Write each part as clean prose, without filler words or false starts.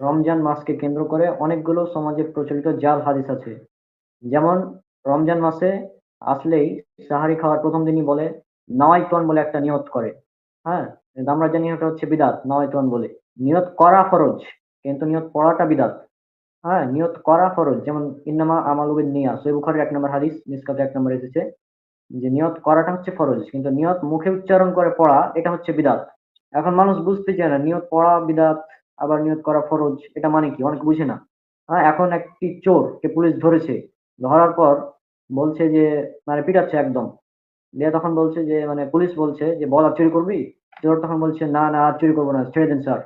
রমজান মাসকে কেন্দ্র করে অনেকগুলো সমাজে প্রচলিত জাল হাদিস আছে। যেমন রমজান মাসে আসলেই সাহারি খাওয়ার ১ম দিনই বলে নাওয়াইতুন বলে একটা নিয়ত করে। হ্যাঁ? কিন্তু আমরা জানি ওটা হচ্ছে বিদআত নাওয়াইতুন বলে। নিয়ত করা ফরজ, কিন্তু নিয়ত পড়াটা বিদআত। হ্যাঁ? নিয়ত করা ফরজ। যেমন ইন্নামা আমালু বিন-নিয়া সহিহ বুখারীর ১ নম্বর হাদিস, মিসকাতে ১ নম্বরে এসেছে যে নিয়ত করাটা হচ্ছে ফরজ। কিন্তু নিয়ত মুখে উচ্চারণ করে পড়া এটা হচ্ছে বিদআত। এখন মানুষ বুঝতে চায় না নিয়ত পড়া বিদআত, আবার নিয়ত করা ফরজ। এটা মানে কি? অনেকে বুঝে না। এখন একটি চোরকে পুলিশ ধরেছে। ধরার পর বলছে যে মানে পিটাচ্ছে একদম। দিয়ে তখন বলছে যে মানে পুলিশ বলছে যে, "বল আর চুরি করবি?" চোর তখন বলছে, "না, না আর চুরি করব না। ছেড়ে দিন স্যার।"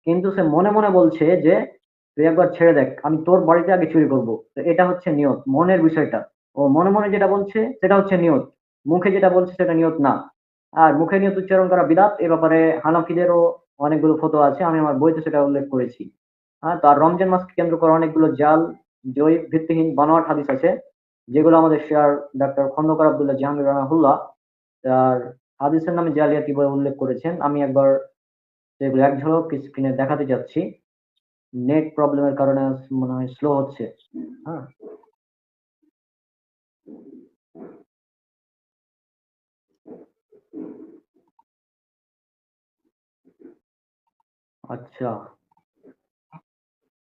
কিন্তু সে মনে, মনে বলছে যে, "তুই একবার ছেড়ে দেখ। আমি তোর বাড়িতে আগে চুরি করব।" তো এটা হচ্ছে নিয়ত। মনের বিষয়টা। ও মনে, মনে যেটা বলছে সেটা হচ্ছে নিয়ত। মুখে যেটা বলছে সেটা নিয়ত না। আর মুখে নিয়ত উচ্চারণ করা বিদআত। এ ব্যাপারে হানাফিদেরও অনেকগুলো ফতোয়া আছে। আমি আমার বইতে সেটা উল্লেখ করেছি। তো আর রমজান মাসকে কেন্দ্র করে অনেকগুলো জাল, জয়ীফ ভিত্তিহীন বানোয়াট হাদিস আছে। যেগুলো আমাদের শেয়ার ডাক্তার খন্দকার আব্দুল্লাহ জাহাঙ্গীর রাহিমাহুল্লাহ তার হাদিসের নামে জালিয়াতি বলে উল্লেখ করেছেন। আমি একবার সেগুলো এক ঝলক স্ক্রিনে দেখাতে চাচ্ছি। নেট প্রবলেমের কারণে মনে হয় স্লো হচ্ছে। হ্যাঁ? আচ্ছা।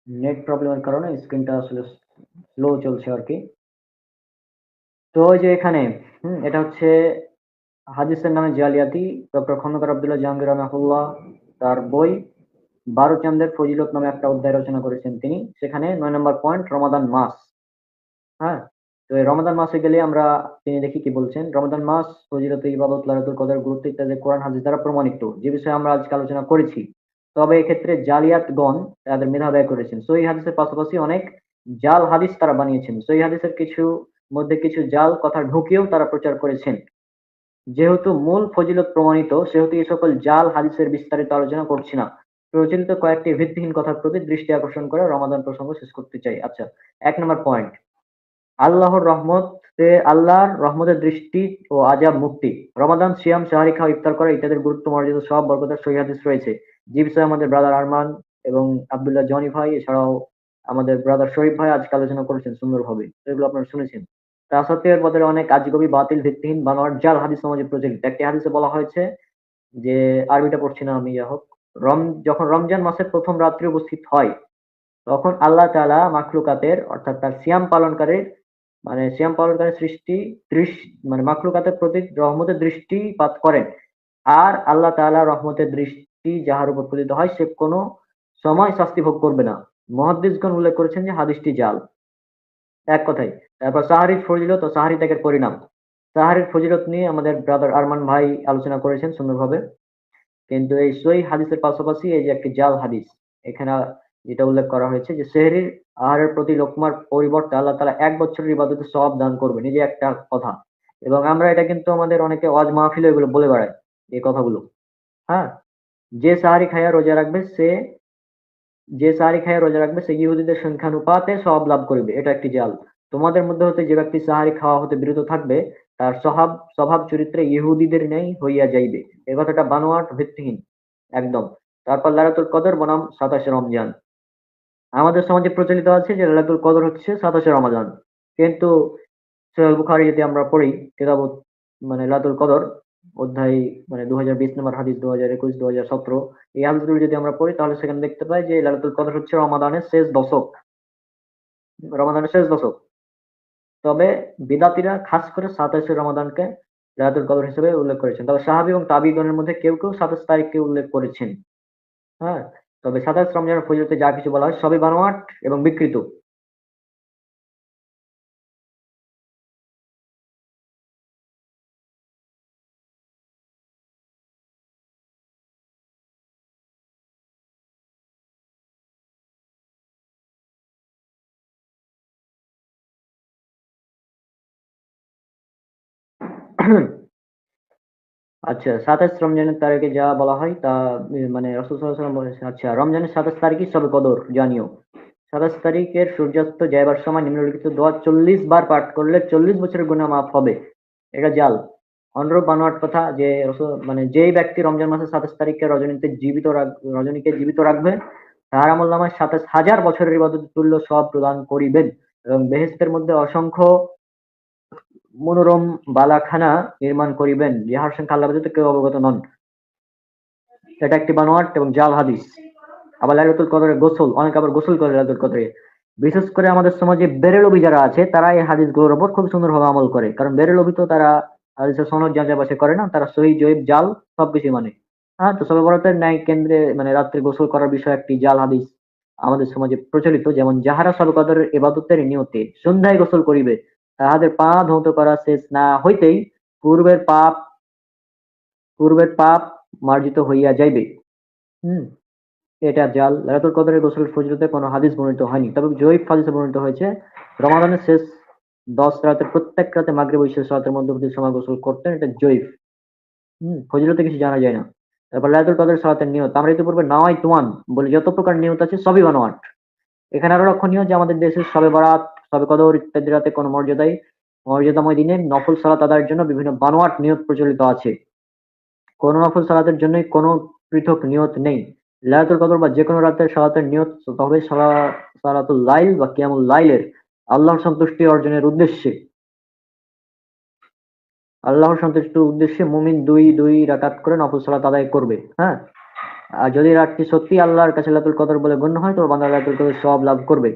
নেট প্রবলেমের কারণে স্ক্রিনটা আসলে স্লো চলছে আরকি। তো ওই যে এখানে এটা হচ্ছে হাদিসের নামে জালিয়াতি, ডক্টর খন্দকার আব্দুল্লাহ জাহাঙ্গীর রাহিমাহুল্লাহ তার বই ১২ চাঁদের ফজিলত নামে একটা অধ্যায় রচনা করেছেন তিনি। সেখানে ৯ নম্বর পয়েন্ট রমাদান মাস। হ্যাঁ? তো এই রমাদান মাসে গেলে আমরা তিনি দেখি কি বলছেন, রমাদান মাস ফজিলত, ইবাদত, লাইলাতুল কদর, গুরুত্ব ইত্যাদি কোরআন হাদিস দ্বারা প্রমাণিত। যে বিষয়ে আমরা আজকে আলোচনা করেছি। তবে এক্ষেত্রে জালিয়াতগণ তাদের মেধা ব্যয় করেছেন। সহিহ হাদিসের পাশাপাশি অনেক জাল হাদিস তারা বানিয়েছেন। সহিহ হাদিসের মধ্যে কিছু জাল কথা ঢুকিয়েও তারা প্রচার করেছেন। যেহেতু মূল ফজিলত প্রমাণিত, সেহেতু এই সকল জাল হাদিসের বিস্তারিত আলোচনা করছি না। প্রচলিত কয়েকটি ভিত্তিহীন কথার প্রতি দৃষ্টি আকর্ষণ করে রমাদান প্রসঙ্গ শেষ করতে চাই। আচ্ছা, ১ নম্বর পয়েন্ট। আল্লাহর রহমতের দৃষ্টি ও আযাব মুক্তি। রমাদান, সিয়াম, সেহরি খাওয়া, ইফতার করা ইত্যাদির গুরুত্ব, মর্যাদা, সওয়াব, বরকতের সহিহ হাদিস রয়েছে। যে বিষয়ে আমাদের ব্রাদার আরমান এবং আব্দুল্লাহ জনি ভাই এছাড়াও আমাদের ব্রাদার শরীফ ভাই আজকে আলোচনা করেছেন সুন্দরভাবে। এগুলো আপনারা শুনেছেন। তা সত্ত্বেও এর বদলে অনেক আজগুবি, বাতিল, ভিত্তিহীন, বানোয়াট জাল হাদিস সমাজে প্রচলিত। একটি হাদিসে বলা হয়েছে যে আরবিটা পড়ছি না আমি যাই হোক। যখন রমজান মাসের ১ম রাত্রি উপস্থিত হয়, তখন আল্লাহ তাআলা মাখলুকাতের অর্থাৎ তার সিয়াম পালনকারী সৃষ্টি দৃশ মানে মাখলুকাতের প্রতি রহমতের দৃষ্টিপাত করেন। আর আল্লাহ তাআলা রহমতের দৃষ্টি যাহার উপর পতিত হয় সে কোনো সময় শাস্তি ভোগ করবে না। মুহাদ্দিসগণ উল্লেখ করেছেন যে হাদিসটি জাল। এক কথায়। তারপর সাহারির ফজিলত ও সাহারি ত্যাগের পরিণাম। সাহারির ফজিলত নিয়ে আমাদের ব্রাদার আরমান ভাই আলোচনা করেছেন সুন্দরভাবে। কিন্তু এই সহিহ হাদিসের পাশাপাশি এই যে একটি জাল হাদিস, এখানে যেটা উল্লেখ করা হয়েছে যে সেহরির আহারের প্রতি লোকমার পরিবর্তে আল্লাহ তাআলা ১ বছরের ইবাদতের সওয়াব দান করবেন। এই যে একটা কথা। এবং আমরা এটা কিন্তু আমাদের অনেকে ওয়াজ মাহফিলে এগুলো বলে বেড়ায়, এই কথাগুলো। হ্যাঁ? যে সাহারি খাইয়া রোজা রাখবে সে যে সাহারি খাইয়া রোজা রাখবে সে ইহুদীদের সংখ্যানুপাতে সওয়াব লাভ করিবে। এটা একটি জাল। তোমাদের মধ্যে হতে যে ব্যক্তি সাহারি খাওয়া হতে বিরত থাকবে, তার স্বভাব চরিত্রে ইহুদীদের ন্যায় হইয়া যাইবে। এ কথাটা বানোয়াট, ভিত্তিহীন একদম। তারপর লাইলাতুল কদর বনাম ২৭ রমজান। আমাদের সমাজে প্রচলিত আছে যে লাইলাতুল কদর হচ্ছে ২৭ রমাদান। কিন্তু সহিহ বুখারী যদি আমরা পড়ি কিতাবুত লাইলাতুল কদর অধ্যায় ২০২০ নম্বর হাদিস, ২০২১, ২০১৭ এই হাদিসগুলো যদি আমরা পড়ি তাহলে সেখানে দেখতে পাই যে লাইলাতুল কদর হচ্ছে রমাদানের শেষ দশক। তবে বিদাতিরা খাস করে ২৭ রমাদানকে লাইলাতুল কদর হিসেবে উল্লেখ করেছেন। তবে সাহাবী এবং তাবিঈগণের মধ্যে কেউ, কেউ ২৭ তারিখকে উল্লেখ করেছেন। হ্যাঁ? তবে ২৭ রমজানের ফজিলতে যা কিছু বলা হয় সবই বানোয়াট এবং বিকৃত। আচ্ছা, ২৭ রমজানের তারিখে যা বলা হয় তা রাসূল সাল্লাল্লাহু আলাইহি ওয়াসাল্লাম বলেছেন, আচ্ছা রমজানের ২৭ তারিখই শবে কদর জানিও। ২৭ তারিখের সূর্যাস্ত যাইবার সময় নিম্নলিখিত দোয়া ৪০ বার পাঠ করলে ৪০ বছরের গুনাহ মাফ হবে। এটা জাল। অনুরূপ বানোয়াট কথা যে যেই ব্যক্তি রমজান মাসের ২৭ তারিখে রজনীকে জীবিত রাখবে তাহার আমলনামায় ২৭,০০০ বছরের ইবাদত তুল্য সব প্রদান করিবেন এবং বেহেশতের মধ্যে অসংখ্য মনোরম বালাখানা নির্মাণ করিবেন, যাহার সঙ্গে আল্লাহ ব্যতীত কেউ অবগত নন। এটা একটি বানোয়াট এবং জাল হাদিস। আবার লাইলাতুল কদরে গোসল, অনেকে আবার গোসল করে লাইলাতুল কদরে। বিশেষ করে আমাদের সমাজে বেরেলবি যারা আছে তারা এই হাদিসগুলোর উপর খুব সুন্দরভাবে আমল করে, কারণ বেরেলবি তো তারা হাদিসের সনদ যাচাই বাছাই করে না, তারা সহিহ জয়ীফ জাল সবকিছু মানে। হ্যাঁ, তো শবে বরাতের ন্যায় কেন্দ্রে মানে রাত্রে গোসল করার বিষয়ে একটি জাল হাদিস আমাদের সমাজে প্রচলিত, যেমন যাহারা শবে কদরের ইবাদতের নিয়তে সন্ধ্যায় গোসল করিবে তাহাদের পা ধৌত করা শেষ না হইতেই পূর্বের পাপ পূর্বের পাপ মার্জিত হইয়া যাইবে। হুম, এটা জাল। লাইলাতুল কদরের গোসলের ফজিলতে কোনো হাদিস বর্ণিত হয়নি, তবে জয়ীফ হাদিসে বর্ণিত হয়েছে রমাদানের শেষ 10 রাতে প্রত্যেক রাতে মাগরিব ও ইশার সালাতের মধ্যবর্তী সময় গোসল করতেন, এটা জয়ীফ। ফজিলতে কিছু জানা যায় না। তারপর লাইলাতুল কদরের সালাতের নিয়ত, আমরা ইতিপূর্বে নাওয়াই তুমান বলে যত প্রকার নিয়ত আছে সবই বানোয়াট। এখানে আরো লক্ষণীয় যে আমাদের দেশের শবে বরাত, শবে কদর ইত্যাদি রাতে কোনো মর্যাদাময় দিনে নফল সালাত আদায়ের জন্য বিভিন্ন বানোয়াট নিয়ত প্রচলিত আছে। কোনো নফল সালাতের জন্যই কোনো পৃথক নিয়ত নেই। লাইলাতুল কদর বা যেকোনো রাতের সালাতের নিয়ত তবে সালাতুল লাইল বা কিয়ামুল লাইলের আল্লাহর সন্তুষ্টি অর্জনের উদ্দেশ্যে মুমিন দুই দুই রাকাত করে নফল সালাত আদায় করবে। হ্যাঁ, আর যদি রাতটি সত্যি আল্লাহর কাছে লাইলাতুল কদর বলে গণ্য হয় তবে বান্দা লাইলাতুল কদর সওয়াব লাভ করবে।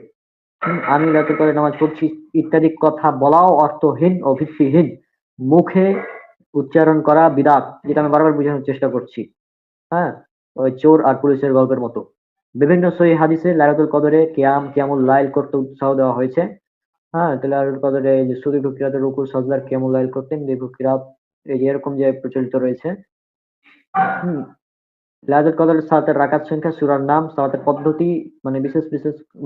আমি লাইলাতুল কদরে নামাজ পড়ছি ইত্যাদি কথা বলাও অর্থহীন ও ভিত্তিহীন। মুখে উচ্চারণ করা বিদআত, যেটা আমি বারবার বোঝানোর চেষ্টা করছি। হ্যাঁ, ওই চোর আর পুলিশের গল্পের মতো। বিভিন্ন সহিহ হাদিসে লাইলাতুল কদরে কিয়ামুল লাইল করতে উৎসাহ দেওয়া হয়েছে। হ্যাঁ, তো লাইলাতুল কদরে যে সুদীর্ঘ কিরাতের রুকু সাজদার কিয়ামুল লাইল করতেন, দীর্ঘ কিরাত এই যে এরকম যে প্রচলিত রয়েছে। হুম, লাইলাতুল কদরের সালাতের রাকাত সংখ্যা, সূরার নাম, সালাতের পদ্ধতি, মানে বিশেষ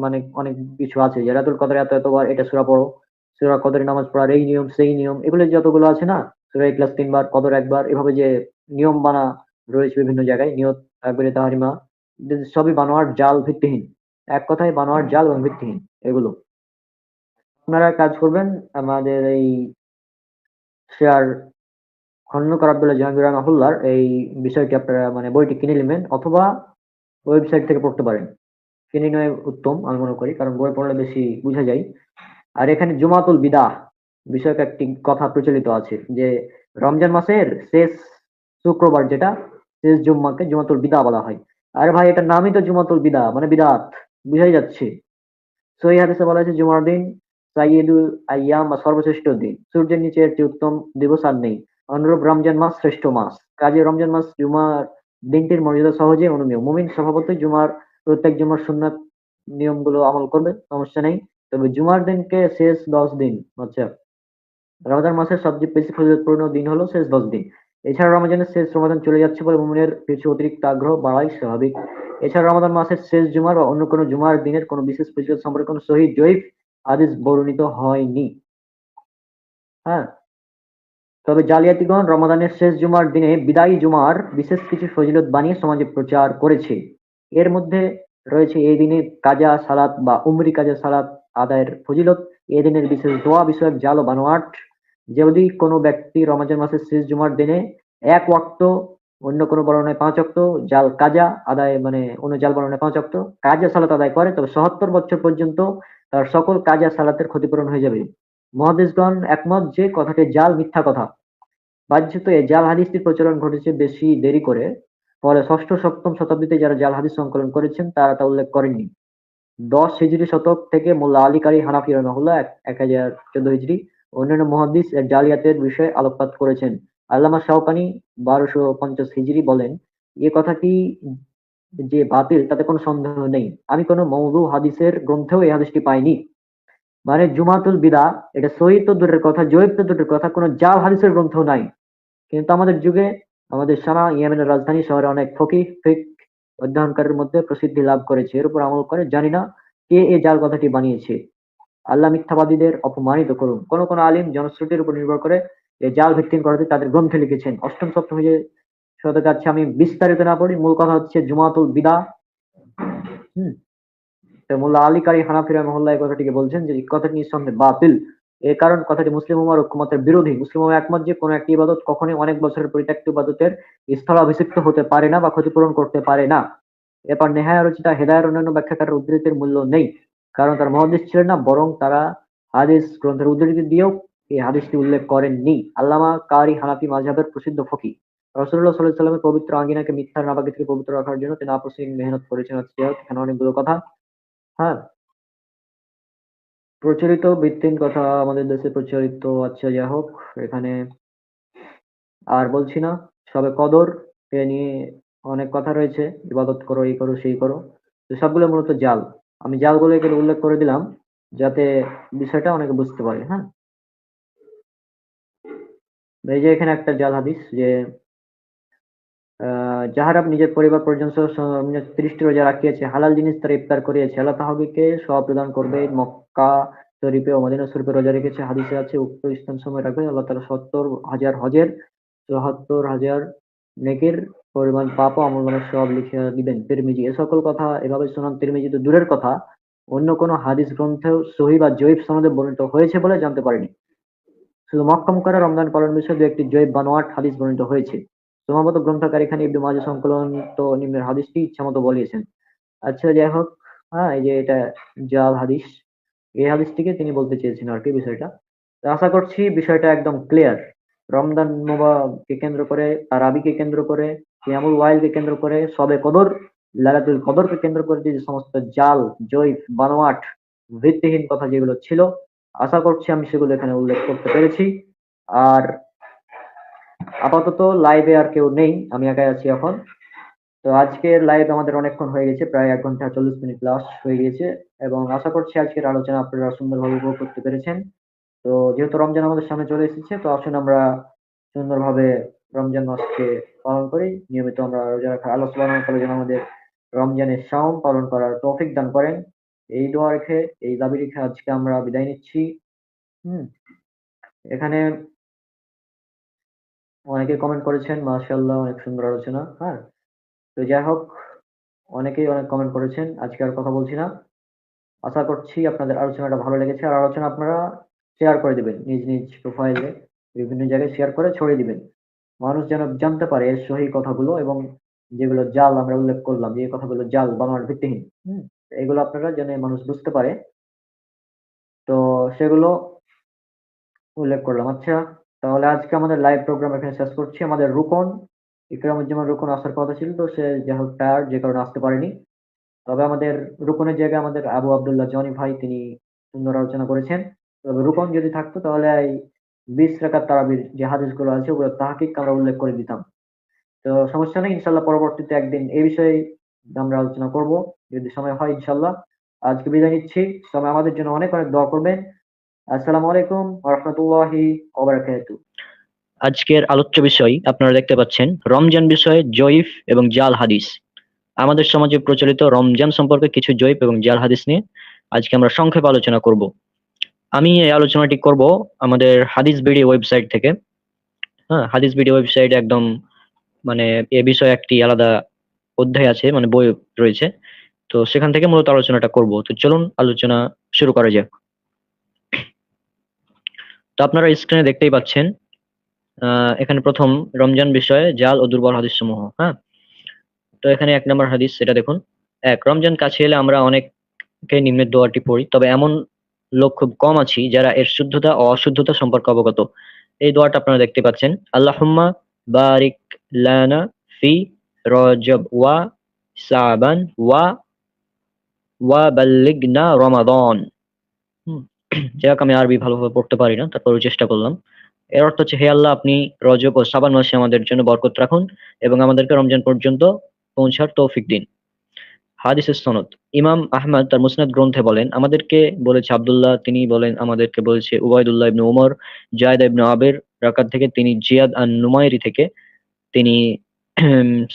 মানে অনেক কিছু আছে। যে লাইলাতুল কদরে এতবার এটা সূরা পড়ো, সূরা কদরে নামাজ পড়ার এই নিয়ম সেই নিয়ম, এগুলো যতগুলো আছে না, সূরা ইখলাস ৩ বার, কদর ১ বার, এভাবে যে নিয়ম বানা রয়েছে বিভিন্ন জায়গায়, নিয়ত তাকবীরে তাহরিমা, সবই বানোয়াট, জাল, ভিত্তিহীন। এক কথায় বানোয়াট, জাল এবং ভিত্তিহীন এগুলো। আপনারা কাজ করবেন, আমাদের এই শেয়ার খন্দকার আব্দুল্লাহ জাহাঙ্গীর রাহিমাহুল্লাহর এই বিষয়টি আপনারা মানে বইটি কিনে নেবেন অথবা ওয়েবসাইট থেকে পড়তে পারেন। কিনে নেওয়াই উত্তম আমি মনে করি, কারণ বই পড়লে বেশি বুঝা যায়। আর এখানে জুমাতুল বিদাহ বিষয়ক একটি কথা প্রচলিত আছে যে রমজান মাসের শেষ শুক্রবার, যেটা শেষ জুম্মাকে জুমাতুল বিদা বলা হয়। আরে ভাই, এটার নামই তো জুমাতুল বিদা, মানে বিদাত, বুঝাই যাচ্ছে। সহিহ হাদিসে বলা হয়েছে জুমার দিন সাইয়্যিদুল আইয়াম বা সর্বশ্রেষ্ঠ দিন, সূর্যের নিচে এর চেয়ে উত্তম দিবস আর নেই। অনুরূপ রমজান মাস শ্রেষ্ঠ মাস, কাজে রমজান মাস জুমার দিনটির মর্যাদা সহজে অনুমেয়। মুমিন স্বভাবতই প্রত্যেক জুমার সুন্নাত নিয়মগুলো আমল করবে, সমস্যা নেই। তবে জুমার দিনকে শেষ 10 দিন, আচ্ছা, রমজান মাসের সবচেয়ে বেশি ফজিলতপূর্ণ দিন হলো শেষ 10 দিন। এছাড়া রমজানের শেষ রমাদান চলে যাচ্ছে বলে মুমিনের কিছু অতিরিক্ত আগ্রহ বাড়াই স্বাভাবিক। এছাড়া রমাদান মাসের শেষ জুমার বা অন্য কোনো জুমার দিনের কোনো বিশেষ ফজিলত সম্পর্কে কোনো সহিহ জয়ীফ হাদিস বর্ণিত হয়নি। হ্যাঁ, তবে জালিয়াতিগণ রমাদানের শেষ জুমার দিনে বিদায়ী জুমার বিশেষ কিছু ফজিলত বানিয়ে সমাজে প্রচার করেছে। এর মধ্যে রয়েছে এই দিনে কাজা সালাত বা উমরি কাজা সালাত আদায়ের ফজিলত, এই দিনের বিশেষ দোয়া বিষয়ক জাল ও বানোয়াট। যদি কোনো ব্যক্তি রমজান মাসের শেষ জুমার দিনে ১ ওয়াক্ত, অন্য কোনো বর্ণনায় ৫ ওয়াক্ত জাল কাজা আদায়, মানে অন্য জাল বর্ণনায় ৫ ওয়াক্ত কাজা সালাত আদায় করে, তবে ৭০ বছর পর্যন্ত তার সকল কাজা সালাতের ক্ষতিপূরণ হয়ে যাবে। মুহাদ্দিসগণ একমত যে কথাটি জাল, মিথ্যা কথা। বাহ্যত এই জাল হাদিসটির প্রচলন ঘটেছে বেশি দেরি করে, ফলে ৬ষ্ঠ-৭ম শতাব্দীতে যারা জাল হাদিস সংকলন করেছেন তারা তা উল্লেখ করেননি। ১০ হিজরি শতক থেকে মোল্লা আলী কারি হানাফি রাহিমাহুল্লাহ ১০১৪ হিজরি অন্যান্য মুহাদ্দিস এর জালিয়াতের বিষয়ে আলোকপাত করেছেন। আল্লামা শাওকানি ১২৫০ হিজরি বলেন, এ কথাটি যে বাতিল তাতে কোনো সন্দেহ নেই। আমি কোনো মওদূ হাদিসের গ্রন্থেও এই হাদিসটি পাইনি। মানে জুমাতুল বিদা এটা সহিহ তো দূরের কথা, জয়ীফ তো দূরের কথা, কোনো জাল হাদিসের গ্রন্থ নাই। কিন্তু আমাদের যুগে আমাদের সানা ইয়েমেনের রাজধানী শহরে অনেক ফকিহ ফিকহ অধ্যয়নকারীর মধ্যে প্রসিদ্ধি লাভ করেছে, এর উপর আমল করে। জানি না কে এই জাল কথাটি বানিয়েছে। আল্লাহ মিথ্যাবাদীদের অপমানিত করুন। কোন কোন আলিম জনশ্রুতির উপর নির্ভর করে এই জাল ভিত্তিহীন কথাটি তাদের গ্রন্থে লিখেছেন। অষ্টম সপ্তম শতকে আছে, আমি বিস্তারিত না পড়ি, মূল কথা হচ্ছে জুমাতুল বিদা। হুম, তো মোল্লা আলী কারি হানাফি রাহিমাহুল্লাহ এই কথাটিকে বলছেন যে এই কথাটি নিঃসন্দেহে বাতিল। এর কারণ কথাটি মুসলিম উম্মাহর ঐক্যমতের বিরোধী। মুসলিম উম্মাহ একমত যে কোনো একটি ইবাদত কখনোই অনেক বছরের পরিত্যক্ত ইবাদতের স্থলাভিষিক্ত হতে পারে না বা ক্ষতিপূরণ করতে পারে না। এরপর নেহায়া রচিতা হেদায়ের অন্যান্য ব্যাখ্যাকারের উদ্ধৃতির মূল্য নেই, কারণ তারা মুহাদ্দিস ছিলেন না, বরং তারা হাদিস গ্রন্থের উদ্ধৃতি দিয়েও এই হাদিসটি উল্লেখ করেননি। আল্লামা কারি হানাফি মাযহাবের প্রসিদ্ধ ফকি। রাসূলুল্লাহ সাল্লাল্লাহু আলাইহি ওয়াসাল্লামের পবিত্র আঙ্গিনাকে মিথ্যার নাপাকি থেকে পবিত্র রাখার জন্য তিনি আপসহীন মেহনত করেছেন। আচ্ছা, যাই হোক, এখানে অনেকগুলো কথা। হ্যাঁ, প্রচলিত ভিত্তিহীন কথা আমাদের দেশে প্রচলিত। আচ্ছা, যাই হোক, এখানে আর বলছি না। সবে কদর এ নিয়ে অনেক কথা রয়েছে। ইবাদত করো, এই করো, সেই করো। তো সবগুলো মূলত জাল। আমি জালগুলো এখানে উল্লেখ করে দিলাম যাতে বিষয়টা অনেকে বুঝতে পারে। হ্যাঁ, এই যে এখানে একটা জাল হাদিস যে যাহারা নিজের পরিবার পরিজন সহ ৩০টি রোজা রাখিয়াছে, হালাল জিনিস তারা ইফতার করিয়াছে, আল্লাহ তাহাদিগকে সওয়াব প্রদান করবে। মক্কা শরীফে ও মদিনা শরীফে রোজা রেখেছে, হাদিসে আছে উক্ত স্থান সময় রাখবে, আল্লাহ তাআলা ৭০,০০০ হজের ৭৪,০০০ নেকির পরিমাণ পাপ ও আমলনামার সওয়াব লিখিয়া দিবেন। তিরমিজি। এ সকল কথা এভাবে সুনান তিরমিজি তো দূরের কথা, অন্য কোনো হাদিস গ্রন্থেও সহিহ বা যঈফ সনদে বর্ণিত হয়েছে বলে জানতে পারিনি। শুধু মক্কা মুকাররমে রমজান পালন বিষয়ে দু-একটি যঈফ বানোয়াট হাদিস বর্ণিত হয়েছে। তোমার গ্রন্থকার এখানে ইবনে মাজাহ সংকলনত নিম্নের হাদিসটি ইচ্ছামত বলিয়েছেন। আচ্ছা, যাই হোক, হ্যাঁ, এই যে এটা জাল হাদিস, এই হাদিসটিকে তিনি বলতে চেয়েছেন আরকি বিষয়টা। তো আশা করছি বিষয়টা একদম ক্লিয়ার। রমজান মুবারককে কেন্দ্র করে, তারাবিকে কেন্দ্র করে, কিয়ামুল ওয়াইলকে কেন্দ্র করে, শবে কদর, লাইলাতুল কদরকে কেন্দ্র করে যে সমস্ত জাল, জয়ফ, বানোয়াট, ভিত্তিহীন কথা যেগুলো ছিল, আশা করছি আমি সেগুলো এখানে উল্লেখ করতে পেরেছি। আর আপাতত লাইভে আর কেউ নেই, আমি একাই আছি এখন। তো আজকের লাইভ আমাদের অনেকক্ষণ হয়ে গেছে, প্রায় ১ ঘন্টা ৪০ মিনিট প্লাস হয়ে গিয়েছে, এবং আশা করছি আজকের আলোচনা আপনারা সুন্দরভাবে উপভোগ করতে পেরেছেন। তো যেহেতু রমজান আমাদের সামনে চলে এসেছে, তো আসুন আমরা সুন্দরভাবে রমজান মাসকে পালন করি। নিয়মিত আমরা রোজা রাখা, আল্লাহ সুবহানাহু ওয়া তাআলা যেন আমাদের রমজানের শাওম পালন করার তৌফিক দান করেন। এই দোয়া রেখে, এই দাবি রেখে আজকে আমরা বিদায় নিচ্ছি। হুম, এখানে অনেকে কমেন্ট করেছেন, মাশাআল্লাহ, অনেক সুন্দর আলোচনা। হ্যাঁ, তো যাই হোক, অনেকেই অনেক কমেন্ট করেছেন। আজকে আর কথা বলছি না। আশা করছি আপনাদের আলোচনাটা ভালো লেগেছে। আর আলোচনা আপনারা শেয়ার করে দিবেন। নিজ, নিজ প্রোফাইলে বিভিন্ন জায়গায় শেয়ার করে ছড়িয়ে দিবেন। মানুষ যেন জানতে পারে এর সহি কথাগুলো, এবং যেগুলো জাল আমরা উল্লেখ করলাম, যে কথাগুলো জাল, বানোয়াট, ভিত্তিহীন। হুম? এগুলো আপনারা যেন মানুষ বুঝতে পারে। তো সেগুলো উল্লেখ করলাম। আচ্ছা, তাহলে আজকে আমাদের লাইভ প্রোগ্রাম এখানে শেষ করছি। আমাদের রুকন, ইকরামুজ্জামান রুকন আসার কথা ছিল, তো সে যাই হোক টায়ার্ড, যে কারণে আসতে পারেনি। তবে আমাদের রুকনের জায়গায় আমাদের আবু আব্দুল্লাহ জনি ভাই, তিনি সুন্দর আলোচনা করেছেন। তবে রুকন যদি থাকতো তাহলে এই ২০ রাকাত তারাবির যে হাদিসগুলো আছে ওগুলোর তাহকিক আমরা উল্লেখ করে দিতাম। তো সমস্যা নেই, ইনশাআল্লাহ পরবর্তীতে একদিন এই বিষয়ে আমরা আলোচনা করব, যদি সময় হয় ইনশাআল্লাহ। আজকে বিদায় নিচ্ছি। সবাই আমাদের জন্য অনেক, অনেক দোয়া করবেন। আসসালামু আলাইকুম ওয়া রাহমাতুল্লাহি ওয়া বারাকাতুহু। আজকের আলোচ্য বিষয় আপনারা দেখতে পাচ্ছেন, রমজান বিষয়ে জয়ীফ এবং জাল হাদিস। আমাদের সমাজে প্রচলিত রমজান সম্পর্কে কিছু জয়ীফ এবং জাল হাদিস নিয়ে আজকে আমরা সংক্ষেপে আলোচনা করব। আমি এই আলোচনাটি করব আমাদের হাদিস বিডি ওয়েবসাইট থেকে। হ্যাঁ, হাদিস বিডি ওয়েবসাইটে একদম মানে এ বিষয়ে একটি আলাদা অধ্যায় আছে, মানে বই রয়েছে। তো সেখান থেকে মূলত আলোচনাটা করব। তো চলুন আলোচনা শুরু করা যাক। তো আপনারা স্ক্রিনে দেখতেই পাচ্ছেন, এখানে প্রথম রমজান বিষয়ে জাল ও দুর্বল হাদিস সমূহ। হ্যাঁ, তো এখানে ১ নম্বর হাদিস, সেটা দেখুন। রমজান কাছে এলে আমরা অনেকে নিম্নের দোয়াটি পড়ি, তবে এমন লোক খুব কম আছি যারা এর শুদ্ধতা ও অশুদ্ধতা সম্পর্কে অবগত। এই দোয়াটা আপনারা দেখতে পাচ্ছেন, আল্লাহুম্মা বারিক লানা ফি রজব ওয়া শাবান ওয়া ওয়া বাল্লিগনা রমাদান। হুম, যাই হোক, আমি আরবি ভালোভাবে পড়তে পারি না, তারপরেও চেষ্টা করলাম। এর অর্থ হচ্ছে, হে আল্লাহ, আপনি রজব ও শাবান মাসে আমাদের জন্য বরকত রাখুন এবং আমাদেরকে রমজান পর্যন্ত পৌঁছার তৌফিক দিন। হাদিসের সনদ, ইমাম আহমদ তার মুসনাদ গ্রন্থে বলেন, আমাদেরকে বলেছে আব্দুল্লাহ, তিনি বলেন আমাদেরকে বলেছে উবাইদুল্লাহ ইবনে উমর, জায়দ ইবনে আবের রাকাত থেকে, তিনি জিয়াদ আন নুমাইরি থেকে, তিনি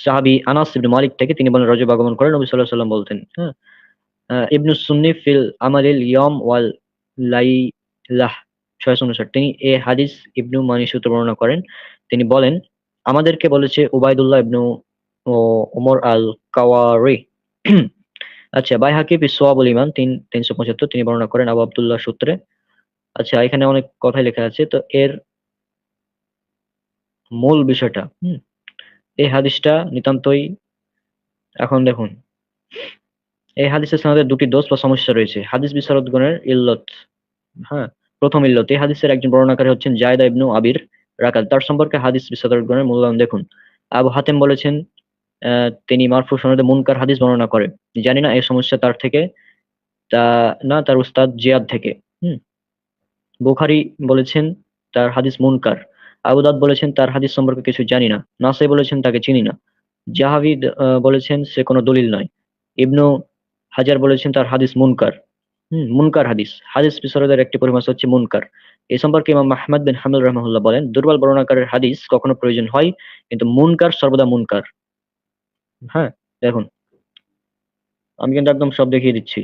সাহাবী আনাস ইবনে মালিক থেকে, তিনি বলেন রজব আগমন করেন, নবী সাল্লাল্লাহু আলাইহি ওয়াসাল্লাম বলতেন। হ্যাঁ, ইবনু সুন্নি ফিল আমালিল ইয়ম ওয়াল লাইলাহ ৬৫৯, তিনি এ হাদিস ইবনু মানি সূত্রে বর্ণনা করেন। তিনি বলেন, আমাদেরকে বলেছে উবাইদুল্লাহ ইবনু ও উমর আল কাওয়ারি। আচ্ছা, বাইহাকি ফি সোয়াবুল ঈমান ৩৭৫, তিনি বর্ণনা করেন আবু আব্দুল্লাহ সূত্রে। আচ্ছা, এখানে অনেক কথাই লেখা আছে, তো এর মূল বিষয়টা, এই হাদিসটা নিতান্তই, এখন দেখুন, এই হাদিসের সনদে দুটি দোষ বা সমস্যা রয়েছে। হাদিস বিশারদগণের ইল্লত, হ্যাঁ, প্রথম ইল্লত, এই হাদিসের একজন বর্ণনাকারী হচ্ছেন জায়দা ইবনু আবির রাকাত। তার সম্পর্কে হাদিস বিশারদগণের মূল্যায়ন দেখুন। আবু হাতেম বলেছেন তিনি মারফু সনদে মুনকার হাদিস বর্ণনা করে। জানি না এই সমস্যা তার থেকে তা না তার উস্তাদ জিয়াদ থেকে। হুম। বুখারী বলেছেন তার হাদিস মুনকার। আবু দাউদ বলেছেন তার হাদিস সম্পর্কে কিছু জানি না। নাসাই বলেছেন তাকে চিনি না। জাহাবি বলেছেন সে কোনো দলিল নয়। ইবনু হাজার বলেছেন তার হাদিস মুনকার। মুনকার হাদিস, হাদিস বিশারদের একটি পরিভাষা হচ্ছে মুনকার। এই সম্পর্কে ইমাম আহমদ বিন হাম্বল রাহমাহুল্লাহ বলেন, দুর্বল বর্ণনাকারের হাদিস কখনো প্রয়োজন হয়, কিন্তু মুনকার সর্বদা মুনকার। হ্যাঁ, দেখুন আমি কিন্তু একদম সব দেখিয়ে দিচ্ছি।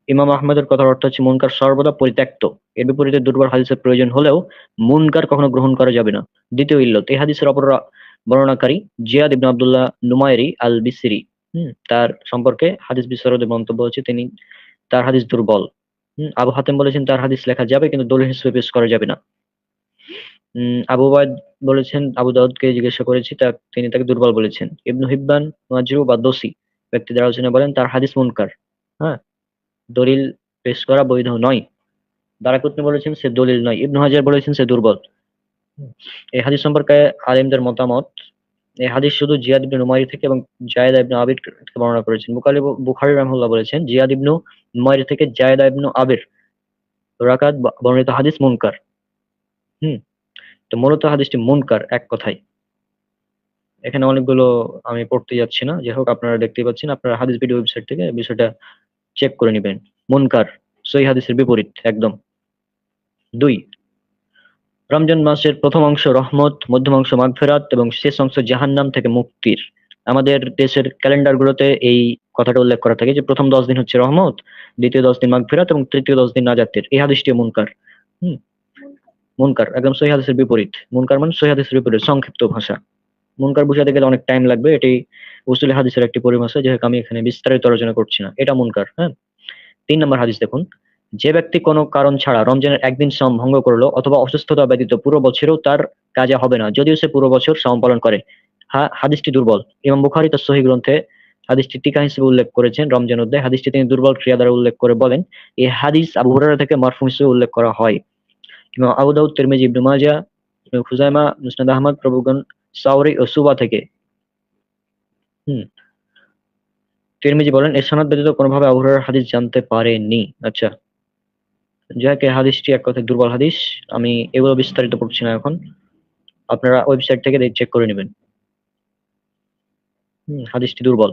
ইমাম আহমদের কথার অর্থ হচ্ছে মুনকার সর্বদা পরিত্যক্ত। এর বিপরীতে দুর্বল হাদিসের প্রয়োজন হলেও মুনকার কখনো গ্রহণ করা যাবে না। দ্বিতীয় ইল্লত, এই হাদিসের অপর বর্ণনাকারী জিয়াদ ইবনে আব্দুল্লাহ নুমাইরি আল বিসরি। তার সম্পর্কে হাদিস বিশারদের মন্তব্য হচ্ছে তার হাদিস দুর্বল। আবু হাতেম বলেছেন তার হাদিস লেখা যাবে, কিন্তু দলিল হিসেবে পেশ করা যাবে না। আবু ওয়াইদ বলেছেন আবু দাউদকে জিজ্ঞাসা করেছি, তিনি তাকে দুর্বল বলেছেন। ইবনু হিব্বান মাজরু বা দোষী ব্যক্তিদের আলোচনা বলেন তার হাদিস মুনকার। হ্যাঁ, দলিল পেশ করা বৈধ নয়। দারাকুতনি বলেছেন সে দলিল নয়। ইবনু হাজার বলেছেন সে দুর্বল। এই হাদিস সম্পর্কে আলেমদের মতামত, এই হাদিস শুধু জিয়াদ ইবনে নুমাইরি থেকে এবং জায়েদা ইবনে আবির থেকে বর্ণনা করেছেন। বুখারী রাহিমাহুল্লাহ বলেছেন জিয়াদ ইবনু নুমাইরি থেকে জায়েদা ইবনু আবির রাকাত বর্ণিত হাদিস মুনকার। হুম। তো মূলত হাদিসটি মুনকার এক কথায়। এখানে অনেকগুলো আমি পড়তে যাচ্ছি না, যাই হোক আপনারা দেখতেই পাচ্ছেন, আপনারা হাদিস ভিডিও ওয়েবসাইট থেকে বিষয়টা চেক করে নেবেন। মুনকার সহিহ হাদিসের বিপরীত একদম। 2, রমজান মাসের প্রথম অংশ রহমত, মধ্যম অংশ মাগফিরাত এবং শেষ অংশ জাহান্নাম থেকে মুক্তির। আমাদের দেশের ক্যালেন্ডার গুলোতে এই কথাটা উল্লেখ করা থাকে যে প্রথম 10 দিন হচ্ছে রহমত, দ্বিতীয় 10 দিন মাগফিরাত এবং তৃতীয় 10 দিন নাজাতের। এই হাদিসটি মুনকার। হুম। মুনকার একদম সহিহ হাদিসের বিপরীত। মুনকার মানে সহিহ হাদিসের বিপরীত, সংক্ষিপ্ত ভাষা। মুনকার বুঝাতে গেলে অনেক টাইম লাগবে, এটি উসুল হাদিসের একটি পরিভাষা, যেহেতু আমি এখানে বিস্তারিত আলোচনা করছি না। এটা মুনকার। হ্যাঁ। 3 নম্বর হাদিস দেখুন, যে ব্যক্তি কোনো কারণ ছাড়া রমজানের একদিন সাওম ভঙ্গ করলো অথবা অসুস্থতা ব্যতীত পুরো বছরেও তার কাজা হবে না, যদিও সে পুরো বছর সাওম পালন করে। হাদিসটি দুর্বল। ইমাম বুখারী তার সহিহ গ্রন্থে হাদিসটি টিকা হিসেবে উল্লেখ করেছেন রমজান অধ্যায়ে। হাদিসটি তিনি দুর্বল ক্রিয়া দ্বারা উল্লেখ করে বলেন, এই হাদিস আবু হুরায়রা থেকে মারফু হিসেবে উল্লেখ করা হয়। ইমাম আবু দাউদ, তিরমিজি, ইবনে মাজাহ, ইবনে খুজাইমা, মুসনাদ আহমদ প্রভুগণ সাওরি ও সুবা থেকে। হুম। তিরমিজি বলেন এর সনদ ব্যতীত কোনোভাবে আবু হুরায়রার হাদিস জানতে পারেননি। আচ্ছা, যাক এই হাদিসটি এক কথায় দুর্বল হাদিস। আমি এগুলো বিস্তারিত পড়ছি না এখন, আপনারা ওয়েবসাইট থেকে চেক করে নেবেন। হাদিসটি দুর্বল।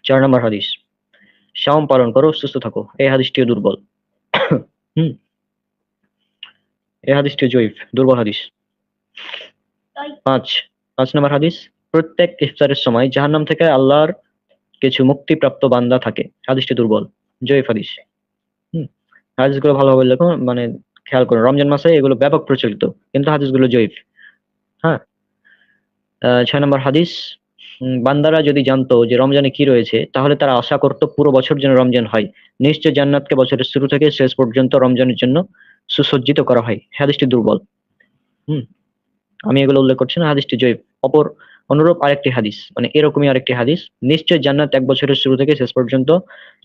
4 নম্বর হাদিস, সাওম পালন করো সুস্থ থাকো, এই হাদিসটিও দুর্বল। হুম। এই হাদিসটিও জয়ীফ, দুর্বল হাদিস। 5 নম্বর হাদিস, প্রত্যেক ইফতারের সময় জাহান্নাম থেকে আল্লাহর কিছু মুক্তিপ্রাপ্ত বান্দা থাকে, হাদিসটি দুর্বল, জয়ীফ হাদিস। হুম। হাদিসগুলো ভালোভাবে লেখো, মানে খেয়াল করুন, রমজান মাসে এগুলো ব্যাপক প্রচলিত, কিন্তু হাদিসগুলো জয়ীফ। হ্যাঁ। 6 নম্বর হাদিস, বান্দারা যদি জানতো যে রমজানে কি রয়েছে তাহলে তারা আশা করত পুরো বছর যেন রমজান হয়। নিশ্চয় জান্নাতকে বছরের শুরু থেকে শেষ পর্যন্ত রমজানের জন্য সুসজ্জিত করা হয়। হাদিসটি দুর্বল। হুম। আমি এগুলো উল্লেখ করছি না, হাদিসটি জয়ীফ। অনুরূপ আরেকটি হাদিস, মানে এরকমই আরেকটি হাদিস, নিশ্চয় জান্নাত এক বছরের শুরু থেকে শেষ পর্যন্ত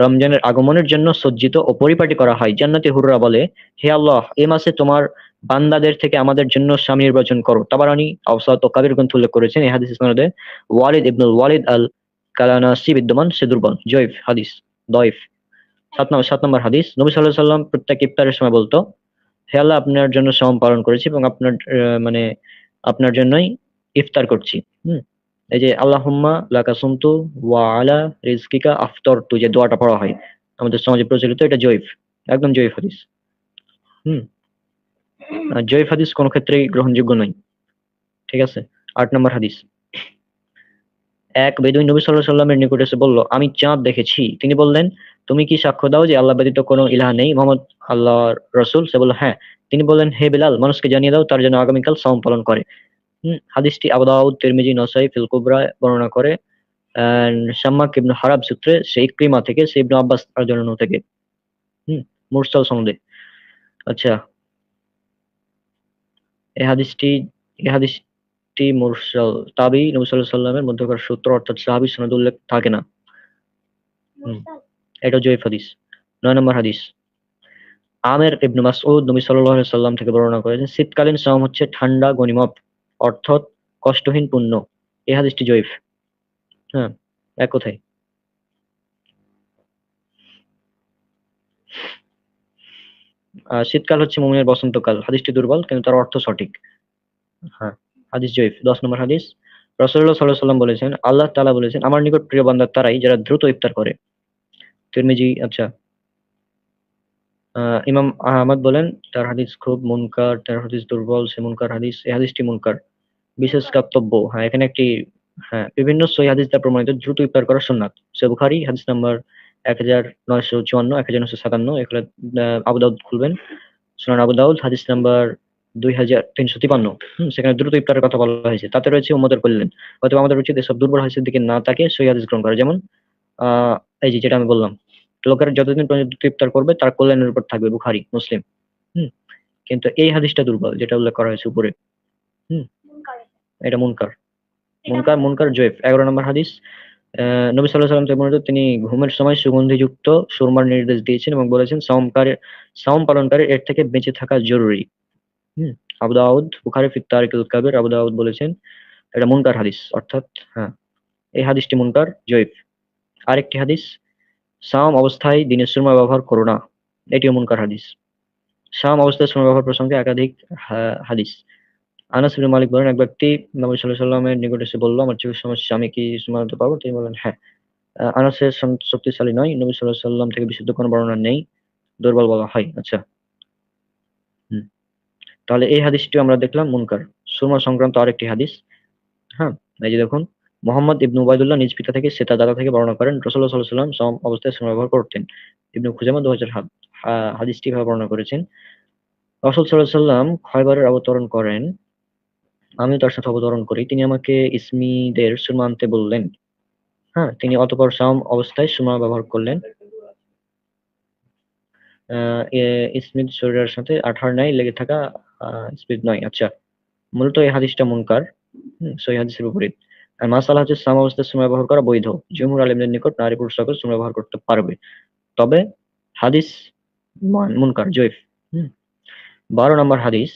রমজানের আগমনের জন্য সজ্জিত ও পরিপাটি করা হয়। জান্নাতি হুররা বলে, হে আল্লাহ, এ মাসে তোমার বান্দাদের থেকে আমাদের জন্য স্বামী নির্বাচন করো। তাবারানী আওসাত ও কাবির গ্রন্থ উল্লেখ করেছেন। এই হাদিস সনদে ওয়ালিদ ইবনুল ওয়ালিদ আল কালানাসি বিদ্যমান, সে দুর্বল, জয়ীফ হাদিস, দয়ীফ। 7 নম্বর হাদিস, নবী সাল্লাল্লাহু আলাইহি ওয়াসাল্লাম প্রত্যেক ইফতারের সময় বলতো, হে আল্লাহ, আপনার জন্য সাওম পালন করেছি এবং মানে আপনার জন্যই ইফতার করছি। হুম। এই যে আল্লাহুম্মা লাকা সুমতু ওয়া আলা রিজকিকা আফতারতু, যে দোয়াটা পড়া হয় আমাদের সমাজে প্রচলিত, এটা জয়ীফ, একদম জয়ীফ হাদিস। হুম। আর জয়ীফ হাদিস কোন ক্ষেত্রেই গ্রহণযোগ্য নয়। ঠিক আছে। 8 নম্বর হাদিস, এক বেদুইন নবী সাল্লাল্লাহু আলাইহি সাল্লামের নিকট এসে বলল, আমি চাঁদ দেখেছি। তিনি বললেন, তুমি কি সাক্ষ্য দাও যে আল্লাহ ব্যতীত কোনো ইলাহ নেই, মুহাম্মদ আল্লাহর রাসূল? সে বলল, হ্যাঁ। তিনি বললেন, হে বিলাল, মানুষকে জানিয়ে দাও তার জন্য আগামীকাল সাওম পালন করে। হাদিসটি আবু দাউদ, তিরমিজি, নাসাই ফিল কুবরা বর্ণনা করে শাম্মাক ইবনে হারাব সূত্রে, সে ইকরিমা থেকে, সে ইবনে আব্বাস রাদিয়াল্লাহু থেকে। হুম। মুরসাল সনদে। আচ্ছা, এই হাদিসটি এই হাদিসটি মুরসাল, তাবী নবী সাল্লাল্লাহু আলাইহি সাল্লামের মধ্যকার সূত্র, অর্থাৎ সাহাবী সনদ উল্লেখ থাকে না। হুম। এটা জয়ীফ হাদিস। 9 নম্বর হাদিস, আমের ইবনে মাসউদ নবী সাল্লাল্লাহু আলাইহি সাল্লাম থেকে বর্ণনা করেছেন, শীতকালীন সাওম হচ্ছে ঠান্ডা গনিমত, অর্থাৎ কষ্টহীন পুণ্য। এই হাদিসটি জয়ীফ। হ্যাঁ, এক কথায়। শীতকাল হচ্ছে মুমিনের বসন্তকাল। হাদিসটি দুর্বল কিন্তু তার অর্থ সঠিক। হ্যাঁ, হাদিস জয়ীফ। 10 নম্বর হাদিস, রাসূলুল্লাহ সাল্লাল্লাহু আলাইহি ওয়াসাল্লাম বলেছেন, আল্লাহ তাআলা বলেছেন, আমার নিকট প্রিয় বান্দা তারাই যারা দ্রুত ইফতার করে। তিরমিজি। আচ্ছা, ইমাম আহমদ বলেন তার হাদিস খুব মুনকার, তার হাদিস দুর্বল, সে মুনকার হাদিস, এই হাদিসটি মুনকার। বিশেষ কাতব্য, হ্যাঁ এখানে একটি, হ্যাঁ বিভিন্ন সহিহ হাদিস দ্বারা প্রমাণিত দ্রুত ইফতার করা সুন্নাত। সহিহ বুখারী হাদিস নাম্বার 1954, 1957, এগুলো আবু দাউদ খুলবেন, সুনান আবু দাউদ হাদিস নাম্বার 2353। সেখানে দ্রুত ইফতারের কথা বলা হয়েছে, তাতে রয়েছে উম্মতের কল্যাণ। অতএব আমাদের উচিত এসব দুর্বল হাদিসের দিকে না তাকিয়ে সহিহ হাদিস গ্রহণ করা। যেমন আহ এই যে যেটা আমি বললাম, লোকেরা যতদিন পর্যন্ত দ্রুত ইফতার করবে তার কল্যাণের উপর থাকবে, বুখারী মুসলিম। হুম কিন্তু এই হাদিসটা দুর্বল যেটা উল্লেখ করা হয়েছে উপরে। হুম এটা মুনকার, মুনকার জয়ীফ। 11 নম্বর হাদিস, নবী সাল্লাল্লাহু আলাইহি ওয়াসাল্লাম থেকে বর্ণিত, তিনি ঘুমের সময় সুগন্ধিযুক্ত সুরমার নির্দেশ দিয়েছেন এবং বলেছেন সাওম পালনকারী এর থেকে বেঁচে থাকা জরুরি। হুম আবু দাউদ, বুখারী ফি তারিকুল কাবির, আবু দাউদ বলেছেন এটা মুনকার হাদিস, অর্থাৎ হ্যাঁ এই হাদিসটি মুনকার জয়ীফ। আরেকটি হাদিস, সাওম অবস্থায় দিনে সুরমা ব্যবহার করো না, এটিও মুনকার হাদিস। সাওম অবস্থায় সুরমা ব্যবহার প্রসঙ্গে একাধিক হাদিস। আনাস ইবনে মালিক বলেন, এক ব্যক্তি নবী সাল্লাল্লাহু আলাইহি ওয়াসাল্লামের নিকট এসে বলল, আমার চোখের সমস্যা, আমি কি সুরমা দিতে পারবো? তিনি বললেন হ্যাঁ। আনাসের শক্তিশালী নয়, নবী সাল্লাল্লাহু আলাইহি ওয়াসাল্লাম থেকে বিশুদ্ধ কোনো বর্ণনা নেই, দুর্বল বলা হয়। আচ্ছা, হুম তাহলে এই হাদিসটিও আমরা দেখলাম মুনকার। সুরমা সংক্রান্ত আরেকটি হাদিস, হ্যাঁ এই যে দেখুন, মোহাম্মদ ইবনে উবাইদুল্লাহ নিজ পিতা থেকে সে তার দাদা থেকে বর্ণনা করেন, রাসূলুল্লাহ সাল্লাল্লাহু আলাইহি ওয়াসাল্লাম সাওম অবস্থায় সুরমা ব্যবহার করতেন। ইবনে খুজাইমা 2000 হাদিসটি ভাবে বর্ণনা করেছেন, রাসূল সাল্লাল্লাহু আলাইহি ওয়াসাল্লাম খয়বরের অবতরণ করেন, আমিও তার সাথে অবতরণ করি, তিনি আমাকে ইসমিদের সুরমা আনতে বললেন। হ্যাঁ, তিনি অতঃপর সাওম অবস্থায় সুরমা ব্যবহার করলেন। ইসমিদ শরীরের সাথে আঠার ন্যায় লেগে থাকা ইসমিদ নয়। আচ্ছা, মূলত এই হাদিসটা মুনকার, সহিহ হাদিসের বিপরীত। আর মাসালা হচ্ছে সাওম অবস্থায় সুরমা ব্যবহার করা বৈধ। জুমহুর আলেমদের নিকট নারী পুরুষ সকল সুরমা ব্যবহার করতে পারবে, তবে হাদিস মুনকার জয়ীফ। 12 নম্বর হাদিস,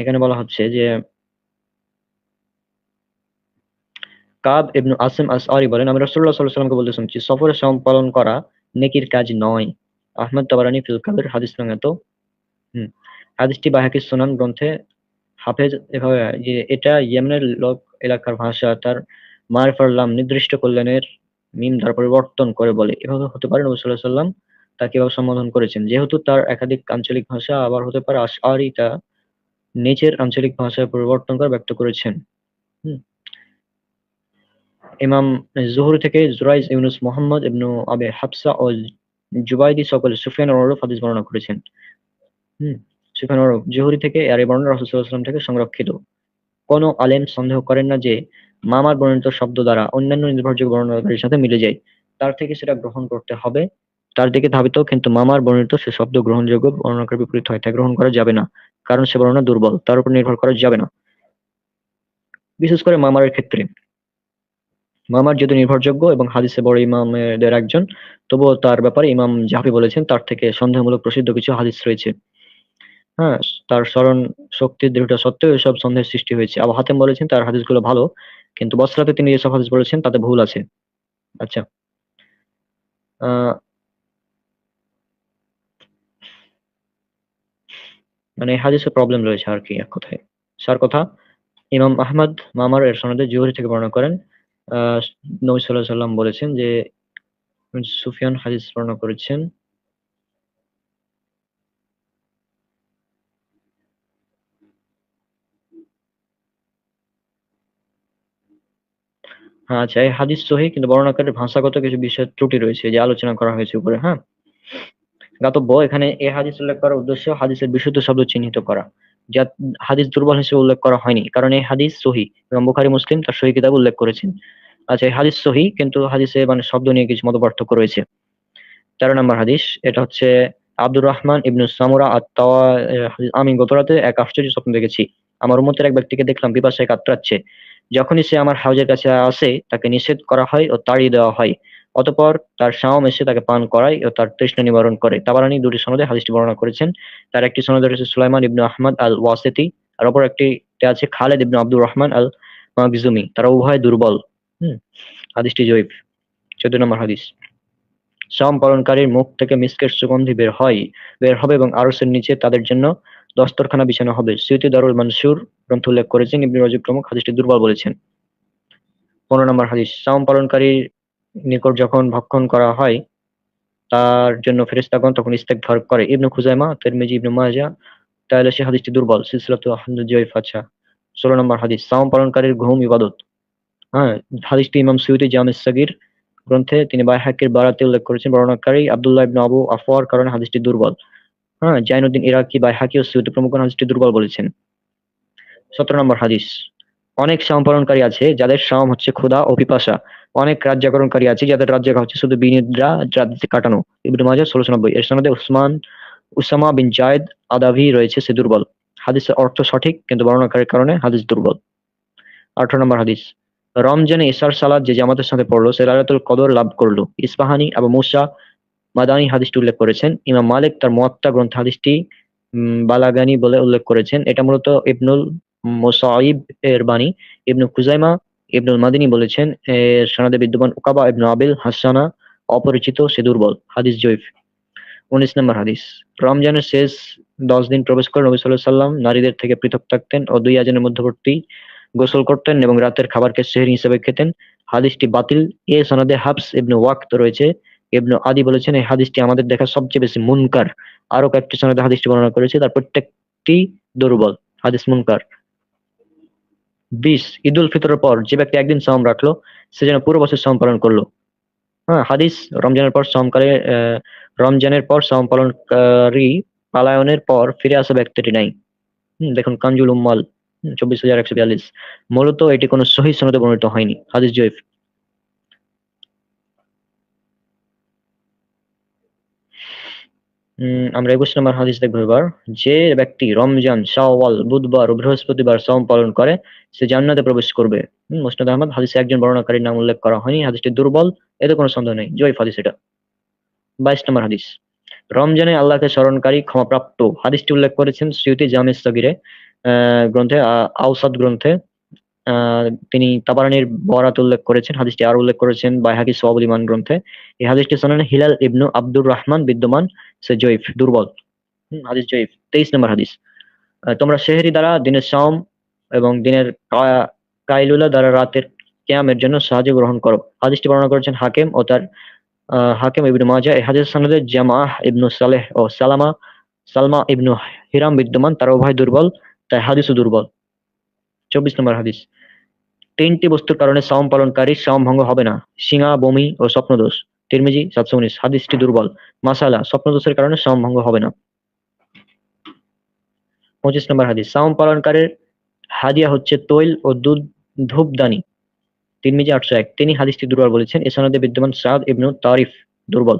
এখানে বলা হচ্ছে যে কাব ইবনে আসিম আসআরি বলেন, আমি রাসূলুল্লাহ সাল্লাল্লাহু আলাইহি ওয়াসাল্লামকে বলতে শুনছি, সফরে সাওম পালন করা নেকির কাজ নয়। আহমদ তাবারানী ফিল কাবির হাদিস নং এত। হাদিসটি বাইহাকী সুনান গ্রন্থে হাফেজ এভাবে যে এটা ইয়েমেনের লোক এলাকার ভাষা, তার মারিফার লাম নির্দিষ্ট কল্যাণের মিম দ্বারা পরিবর্তন করে বলে। এভাবে হতে পারে নবী সাল্লাল্লাহু আলাইহি ওয়াসাল্লাম তাকে এভাবে সম্বোধন করেছেন, যেহেতু তার একাধিক আঞ্চলিক ভাষা, আবার হতে পারে আশআরি তা নিচের আঞ্চলিক ভাষায় পরিবর্তন করে ব্যক্ত করেছেন। হুম ইমাম জুহরি থেকে জুরাইজ, ইউনুস, মুহাম্মদ ইবনু আবি হাফসা ও জুবাইদি সকলে সুফিয়ান ও ওরফ হাদিস বর্ণনা করেছেন। সুফিয়ান ও ওরফ জুহরি থেকে, আর এই বর্ণনা রাসূল সাল্লাল্লাহু আলাইহি ওয়াসাল্লাম থেকে সংরক্ষিত। কোনো আলেম সন্দেহ করেন না যে মামার বর্ণিত শব্দ দ্বারা অন্যান্য নির্ভরযোগ্য বর্ণনাকারীর সাথে মিলে যায়, তার থেকে সেটা গ্রহণ করতে হবে, তার দিকে ধাবিত। কিন্তু মামার বর্ণিত সে শব্দ গ্রহণযোগ্য বর্ণনাকারীর বিপরীত হয়, তা গ্রহণ করা যাবে না, কারণ সে বর্ণনা দুর্বল, তার উপর নির্ভর করা যাবে না। বিশেষ করে মামারের ক্ষেত্রে, মামার যেহেতু নির্ভরযোগ্য এবং হাদিসে বড় ইমামদের একজন, তবুও তার ব্যাপারে ইমাম জাহবি বলেছেন তার থেকে সন্দেহমূলক প্রসিদ্ধ কিছু হাদিস রয়েছে। হ্যাঁ, তার স্মরণ শক্তির দৃঢ়তা সত্ত্বেও এসব সন্দেহের সৃষ্টি হয়েছে। আবু হাতেম বলেছেন তার হাদিসগুলো ভালো, কিন্তু বসরাতে তিনি যেসব হাদিস বলেছেন তাতে ভুল আছে। আচ্ছা, আহ মানে এই হাদিসে প্রবলেম রয়েছে আর কি, এক কথায়। সার কথা, ইমাম আহমদ মামার এর সনদে জুহরি থেকে বর্ণনা করেন, নবী সাল্লাল্লাহু আলাইহি ওয়াসাল্লাম বলেছেন যে সুফিয়ান হাদিস বর্ণনা করেছেন। হ্যাঁ আচ্ছা, এই হাদিস সহিহ, কিন্তু বর্ণনাকারীর ভাষাগত কিছু বিষয় ত্রুটি রয়েছে, যে আলোচনা করা হয়েছে উপরে। হ্যাঁ, গাতব্য, এখানে এই হাদিস উল্লেখ করার উদ্দেশ্য হাদিসের বিশুদ্ধ শব্দ চিহ্নিত করা, যা হাদিস দুর্বল হিসেবে উল্লেখ করা হয়নি, কারণ এই হাদিস সহিহ এবং বুখারী মুসলিম তার সহিহ কিতাবে উল্লেখ করেছেন। আচ্ছা, এই হাদিস সহিহ, কিন্তু হাদিসে মানে শব্দ নিয়ে কিছু মতপার্থক্য রয়েছে। 13 নম্বর হাদিস, এটা হচ্ছে আব্দুর রহমান ইবনু সামুরা আত-তাওয়া হাদিস, আমি গতরাতে এক আশ্চর্য স্বপ্ন দেখেছি। আমার উম্মতের এক ব্যক্তিকে দেখলাম পিপাসায় কাতরাচ্ছে। যখনই সে আমার হাউজের কাছে আসে তাকে নিষেধ করা হয় ও তাড়িয়ে দেওয়া হয়। অতঃপর তার শাওম এসে তাকে পান করায় ও তার তৃষ্ণা নিবারণ করে। তাবারানী দুটি সনদে হাদিসটি বর্ণনা করেছেন। তার একটি সনদে রয়েছে সুলাইমান ইবনু আহমদ আল ওয়াসিতি, আর অপর একটি আছে খালেদ ইবনু আব্দুর রহমান আল মাকজুমি। তারা উভয় দুর্বল। হাদিসটি জয়ীফ। 14 নম্বর হাদিস। শাওম পালনকারীর মুখ থেকে মিস্কের সুগন্ধি বের হবে এবং আরশের নিচে তাদের জন্য দস্তরখানা বিছানো হবে। সুয়ুতি দারুল মানসুর গ্রন্থ উল্লেখ করেছেন, ইবনে রাজব প্রমুখ হাদিসটি দুর্বল বলেছেন। 15 নম্বর হাদিস। শাওম পালনকারীর নিকট যখন ভক্ষণ করা হয় তার জন্য ফেরেশতাগণ তখন ইস্তেগফার করে। ইবনে খুজাইমা, তিরমিজি, ইবনে মাজাহ, তায়ালাসী হাদিসটি দুর্বল। সিলসিলাতুল আহসানুল জয়ীফ। আচ্ছা, 16 নম্বর হাদিস। শাওম পালনকারীর ঘুম ইবাদত। হ্যাঁ, হাদিসটি ইমাম সুয়ুতি জামে সাগীর গ্রন্থে তিনি বাইহাকির বারাতে উল্লেখ করেছেন। বর্ণনাকারী আব্দুল্লাহ ইবনে আবু আফওয়ার কারণে হাদিসটি দুর্বল। হ্যাঁ, জাইনুদ্দিন ইরাকি, বাইহাকি ও সুয়ুতি প্রমুখ হাদিসটি দুর্বল বলেছেন। 17 নম্বর হাদিস। অনেক শাওম পালনকারী আছে যাদের শাওম হচ্ছে ক্ষুধা ও পিপাসা। অনেক রাত জাগরণকারী আছে যাদের রাত জাগা হচ্ছে শুধু বিনিদ্রা রাত কাটানো। ইবনে মাজাহ 1690। এর সনদে উসামা বিন জায়েদ আদাভি রয়েছে, সে দুর্বল। হাদিসের অর্থ সঠিক কিন্তু বর্ণনাকারীর কারণে হাদিস দুর্বল। 18 নম্বর হাদিস। রমজানে ইশার সালাত যে জামাতের সাথে পড়লো সে লাইলাতুল কদর লাভ করলো। ইসফাহানি আবু মুসা মাদানী হাদিসটি উল্লেখ করেছেন। ইমাম মালিক তার মুয়াত্তা গ্রন্থে হাদিসটি বালাগানি বলে উল্লেখ করেছেন। এটা মূলত ইবনুল মুসাইব এর বাণী। ইবনু খুজাইমা, ইবনুল মাদিনী বলেছেন এর সনদে বিদ্যমান উকাবা ইবনু আবিল হাসানা অপরিচিত, সে দুর্বল। হাদিস জয়ীফ। 19 নম্বর হাদিস। রমজানের শেষ 10 দিন প্রবেশ করে নবী সাল্লাল্লাহু আলাইহি ওয়াসাল্লাম নারীদের থেকে পৃথক থাকতেন ও 2 আযানের মধ্যবর্তী গোসল করতেন এবং রাতের খাবারকে সেহরি হিসেবে খেতেন। হাদিসটি বাতিল। এ সনদে হাফস ইবনু ওয়াক্ত রয়েছে। ইবনু আদি বলেছেন এই হাদিসটি আমাদের দেখা সবচেয়ে বেশি মুনকার। আরো কয়েকটি সনদে হাদিসটি বর্ণনা করেছে, তার প্রত্যেকটি দুর্বল। হাদিস মুনকার। 20। ঈদুল ফিতরের পর যে ব্যক্তি একদিন সাওম রাখলো সে যেন পুরো বছর সাওম পালন করলো। হ্যাঁ, হাদিস। রমজানের পর সাওম পালনকারী পালায়নের পর ফিরে আসা ব্যক্তিটি নাই। দেখুন কানজুল উম্মাল 24,142। মূলত এটি কোনো সহিহ সনদে বর্ণিত হয়নি। হাদিস জয়ীফ। আমরা 21 নম্বর হাদিস দেখবো এবার। যে ব্যক্তি রমজান, শাওয়াল, বুধবার ও বৃহস্পতিবার সাওম পালন করে সে জান্নাতে প্রবেশ করবে। মুসনাদ আহমদ। হাদিসে একজন বর্ণনাকারীর নাম উল্লেখ করা হয়নি। হাদিসটি দুর্বল, এতে কোনো সন্দেহ নেই। জয়ীফ হাদিস এটা। 22 নম্বর হাদিস। রমজানে আল্লাহকে স্মরণকারী ক্ষমাপ্রাপ্ত। হাদিসটি উল্লেখ করেছেন সুয়ুতি জামে সাগীরে গ্রন্থে, আওসাদ গ্রন্থে তিনি তাবারানীর বরাত উল্লেখ করেছেন। হাদিসটি আর উল্লেখ করেছেন বাইহাকি সওয়াবুল ঈমান গ্রন্থে। এই হাদিসটি সনদে হিলাল ইবনু আব্দুর রহমান বিদ্যমান, সে জয়ীফ, দুর্বল। হাদিস জয়ীফ। 23 নম্বর হাদিস। তোমরা সেহরি দ্বারা দিনের সাওম এবং দিনের কাইলুলা দ্বারা রাতের কিয়ামের জন্য সাহায্য গ্রহণ করো। হাদিসটি বর্ণনা করেছেন হাকিম ও তার হাকিম ইবনু মাজাহ। এই হাদিস সনদে জামাহ ইবনু সালেহ ও সালমা ইবনু হিরাম বিদ্যমান, তারা উভয় দুর্বল, তাই হাদিসও দুর্বল। 24 নম্বর হাদিস। 3টি বস্তুর কারণে সাওম পালনকারীর সাওম ভঙ্গ হবে না: শিঙা, বমি ও স্বপ্নদোষ। তিরমিজি 719। হাদিসটি দুর্বল। মাসালা, স্বপ্নদোষের কারণে সাওম ভঙ্গ হবে না। 25 নম্বর হাদিস। সাওম পালনকারীর হাদিয়া হচ্ছে তৈল ও ধূপদানি। তিরমিজি 801। তিনি হাদিসটি দুর্বল বলেছেন। এ সনদে বিদ্যমান সাদ ইবনু তারিফ দুর্বল।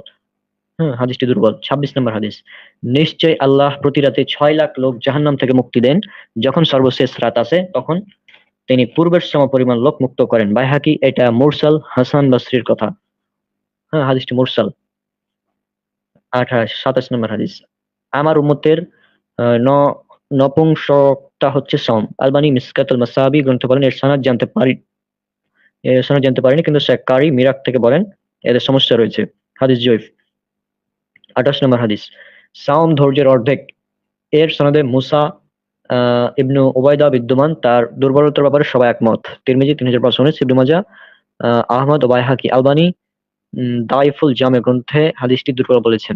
হাদিসটি দুর্বল। 26 নম্বর হাদিস। নিশ্চয় আল্লাহ প্রতি রাতে 6 লাখ লোক জাহান্নাম থেকে মুক্তি দেন। যখন সর্বশেষ রাত আসে তখন তিনি পূর্বের সমপরিমাণ লোক মুক্ত করেন। বাইহাকি। এটা মুরসাল, হাসান বসরির কথা। হাদিসটি মুরসাল। 27 নম্বর হাদিস। আমার উম্মতের নপুংসকতা হচ্ছে সাওম। আলবানী মিসকাতুল মাসাবি গ্রন্থ বলেন এর সনদ জানতে পারিনি, কিন্তু শেখ কারি মিরাক থেকে বলেন এদের সমস্যা রয়েছে। হাদিস জয়ীফ। 28 নম্বর হাদিস। সাওম ধৈর্যের অর্ধেক। এর সনদে মুসা ইবনু উবাইদা বিদ্যমান, তার দুর্বলতার ব্যাপারে সবাই একমত। তিরমিজি 3519। ইবনে মাজাহ, আহমদ ও বাইহাকি। আলবানী দাইফুল জামে গ্রন্থে হাদিসটি দুর্বল বলেছেন।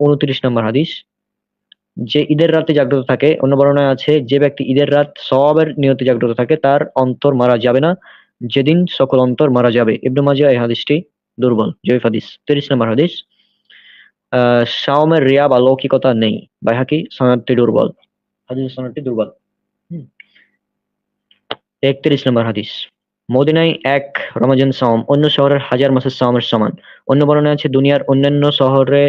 29 নম্বর হাদিস। যে ঈদের রাতে জাগ্রত থাকে, অন্য বর্ণনায় আছে যে ব্যক্তি ঈদের রাত সওয়াবের নিয়তে জাগ্রত থাকে তার অন্তর মারা যাবে না, যেদিন সকল অন্তর মারা যাবে। ইবনে মাজাহ এই হাদিসটি দুর্বল, জয়ীফ হাদিস। 30 নম্বর হাদিস। সাওমের রিয়া বা লৌকিকতা নেই। বাইহাকি। সনদটি দুর্বল। হাদিস সনদটি দুর্বল। 31 নম্বর হাদিস। মদিনায় এক রমজান সাওম অন্য শহরের 1000 মাসের সাওমের সমান। অন্য বর্ণনায় আছে দুনিয়ার অন্যান্য শহরে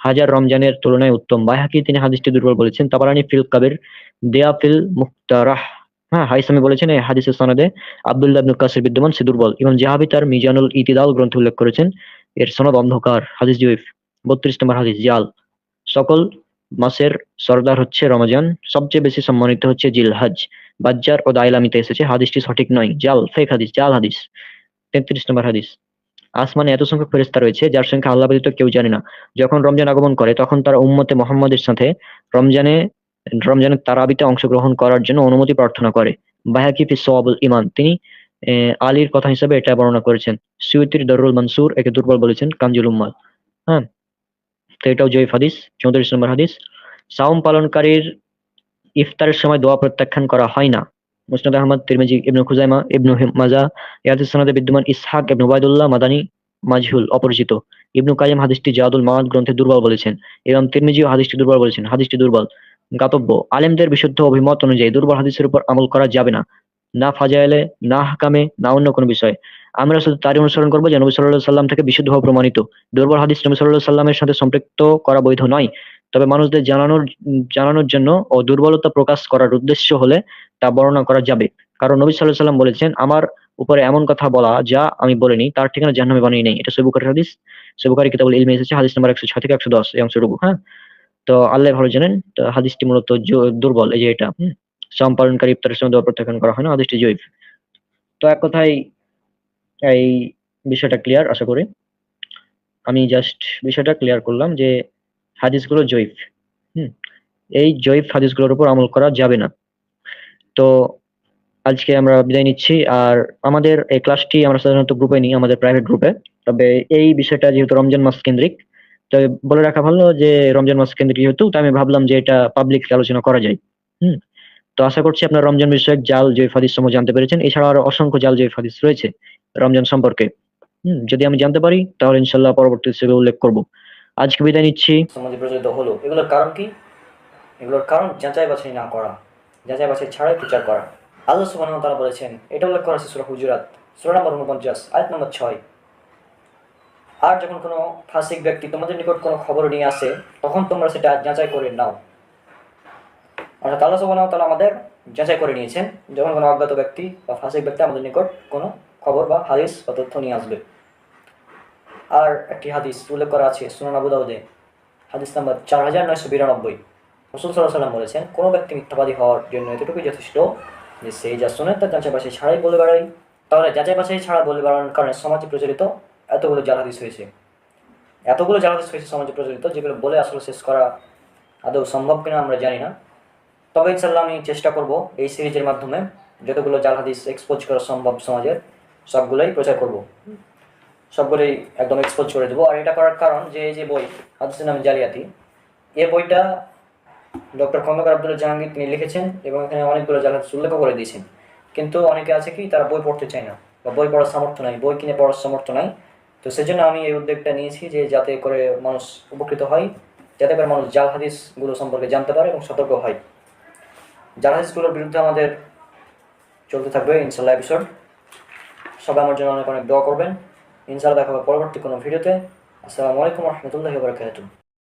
1000 রমজানের তুলনায় উত্তম। বাইহাকি তিনি হাদিসটি দুর্বল বলেছেন। তাবারানী ফিল কাবির, দেয়া ফিল মুখতারাহ। হাইসামি বলেছেন এই হাদিসের সনদে আব্দুল্লাহ ইবনে কাসির বিদ্যমান, সে দুর্বল। ইমাম যাহাবী তার মিজানুল ইতিদাল গ্রন্থে উল্লেখ করেছেন এর সনদ অন্ধকার, হাদিস জয়ীফ। 32 নম্বর হাদিস, জাল। সকল মাসের সর্দার হচ্ছে রমজান, সবচেয়ে বেশি সম্মানিত হচ্ছে জিলহজ। বাজ্জার ও দাইলামিতে এসেছে, হাদিসটি সঠিক নয়, জাল, ফেক হাদিস, জাল হাদিস। 33 নম্বর হাদিস, আসমানে এত সংখ্যক ফেরেশতা রয়েছে যার সংখ্যা আল্লাহ ব্যতীত কেউ জানে না। যখন রমজান আগমন করে তখন তারা উম্মতে মুহাম্মাদের সাথে রমজানে রমজানের তারাবিতে অংশগ্রহণ করার জন্য অনুমতি প্রার্থনা করে। বায়হাকি ফি সওয়াবুল ঈমান, তিনি আলীর কথা হিসেবে এটা বর্ণনা করেছেন। সুয়ুতির দররুল মানসুর একে দুর্বল বলেছেন, কানজুল উম্মাল। হ্যাঁ, তো এটাও জয়ীফ হাদিস। 34 নম্বর হাদিস, সাওম পালনকারীর ইফতারের সময় দোয়া প্রত্যাখ্যান করা হয় না। মুসনাদ আহমদ, তিরমিজি, ইবনু খুজাইমা, ইবনু মাজা। এই হাদিস সনদে বিদ্যমান ইসহাক ইবনু উবাইদুল্লাহ মাদানী মাজহুল, অপরিচিত। ইবনু কাইয়িম হাদিসটি জাদুল মাআদ গ্রন্থে দুর্বল বলেছেন। ইমাম তিরমিজিও হাদিসটি দুর্বল বলেছেন, হাদিসটি দুর্বল। গাতব্য, আলেমদের বিশুদ্ধ অভিমত অনুযায়ী দুর্বল হাদিসের উপর আমল করা যাবে না, না ফাজাইলে, না হাকামে, না অন্য কোনো বিষয়ে। আমরা শুধু তারই অনুসরণ করবো যে নবী সাল্লাল্লাহু আলাইহি সাল্লাম থেকে বিশুদ্ধভাবে প্রমাণিত। দুর্বল হাদিস নবী সাল্লাল্লাহু আলাইহি সাল্লামের সাথে সম্পৃক্ত করা বৈধ নয়, তবে মানুষদের জানানোর জন্য ও দুর্বলতা প্রকাশ করার উদ্দেশ্য হলে তা বর্ণনা করা যাবে। কারণ নবী সাল্লাল্লাহু আলাইহি সাল্লাম বলেছেন, আমার উপরে এমন কথা বলা যা আমি বলিনি তার ঠিকানা জাহান্নামে বানিয়ে নেই। এটা সহিহ বুখারীর হাদিস, সহিহ বুখারী কিতাবুল ইলমে এসেছে, হাদিস নাম্বার 106 থেকে 110 এই অংশটুকু। হ্যাঁ, তো আল্লাহ ভালো জানেন। তো হাদিসটি মূলত দুর্বল, এই যে এটা। সাওম পালনকারী ইফতারের সময় দোয়া প্রত্যাখ্যান করা হয় না, হাদিসটি জয়ীফ। তো এক কথায় এই বিষয়টা ক্লিয়ার, আশা করি। আমি জাস্ট বিষয়টা ক্লিয়ার করলাম যে হাদিসগুলো জয়ীফ। হুম, এই জয়ীফ হাদিসগুলোর উপর আমল করা যাবে না। তো আজকে আমরা বিদায় নিচ্ছি। আর আমাদের এই ক্লাসটি আমরা সাধারণত গ্রুপে নিই, আমাদের প্রাইভেট গ্রুপে। তবে এই বিষয়টা যেহেতু রমজান মাস কেন্দ্রিক, তো বলে রাখা ভালো যে রমজান মাস কেন্দ্রিক যেহেতু, তাই আমি ভাবলাম যে এটা পাবলিক আলোচনা করা যায়। হুম, তো আশা করছি আপনার রমজান বিষয়ক জাল জয়ীফ হাদিস সমূহ জানতে পেরেছেন। এছাড়াও আরো অসংখ্য জাল জয়ীফ হাদিস রয়েছে রমজান সম্পর্কে। যদি আমি জানতে পারি তাহলে ইনশাল্লাহ পরবর্তী সেগুলো উল্লেখ করব। আজকে বিদায় নিচ্ছি। সমাজে প্রচলিত হলো, এগুলোর কারণ কি? এগুলোর কারণ যাচাই বাছাই না করা, যাচাই বাছাই ছাড়াই প্রচার করা। আল্লাহ সুবহানাহু ওয়া তাআলা বলেছেন, এটা উল্লেখ করা আছে সূরা হুজুরাত, সূরা নম্বর 49, আয়াত নম্বর 6। আর যখন কোনো ফাসিক ব্যক্তি তোমাদের নিকট কোনো খবর নিয়ে আসে, তখন তোমরা সেটা যাচাই করে নাও। অর্থাৎ আল্লাহ সুবহানাহু ওয়া তাআলা আমাদের যাচাই করে নিয়েছেন, যখন কোনো অজ্ঞাত ব্যক্তি বা ফাসিক ব্যক্তি আমাদের নিকট কোনো খবর বা হাদিস বা তথ্য নিয়ে আসবে। আর একটি হাদিস উল্লেখ করা আছে সুনান আবু দাউদে, হাদিস নাম্বার 4992। রাসূল সাল্লাল্লাহু আলাইহি ওয়াসাল্লাম বলেছেন, কোনো ব্যক্তি মিথ্যাবাদী হওয়ার জন্য এতটুকুই যথেষ্ট যে সেই যা শোনে তার যাচাই বাছাই ছাড়াই বলে বেড়ায়। তাহলে যাচাই বাছাই ছাড়া বলে বেড়ানোর কারণে সমাজে প্রচলিত এতগুলো জাল হাদিস হয়েছে, সমাজে প্রচলিত, যেগুলো বলে আসলে শেষ করা আদৌ সম্ভব কিনা আমরা জানি না। তবে ইনশাআল্লাহ আমি চেষ্টা করব এই সিরিজের মাধ্যমে যতগুলো জাল হাদিস এক্সপোজ করা সম্ভব সমাজের, সবগুলোই প্রচার করব, সবগুলোই একদম এক্সপোজ করে দেবো। আর এটা করার কারণ যে এই যে বই হাদিসের নাম জালিয়াতি, এই বইটা ডক্টর খন্দকার আব্দুল জাহাঙ্গীর তিনি লিখেছেন এবং এখানে অনেকগুলো জাল হাদিস উল্লেখ করে দিয়েছেন। কিন্তু অনেকে আছে কি, তারা বই পড়তে চায় না বা বই পড়ার সামর্থ্য নাই, বই কিনে পড়ার সামর্থ্য নাই। তো সেজন্য আমি এই উদ্যোগটা নিয়েছি যে যাতে করে মানুষ উপকৃত হয়, যাতে করে মানুষ জাল হাদিসগুলো সম্পর্কে জানতে পারে এবং সতর্ক হয়। জাল হাদিসগুলোর বিরুদ্ধে আমাদের চলতে থাকবে ইনশাআল্লাহ এপিসোড। সবাই আমার জন্য অনেক অনেক দোয়া করবেন। ইনশাআল্লাহ দেখা হবে পরবর্তী কোনো ভিডিওতে। আসসালামু আলাইকুম ওয়া রাহমাতুল্লাহি ওয়া বারাকাতুহু।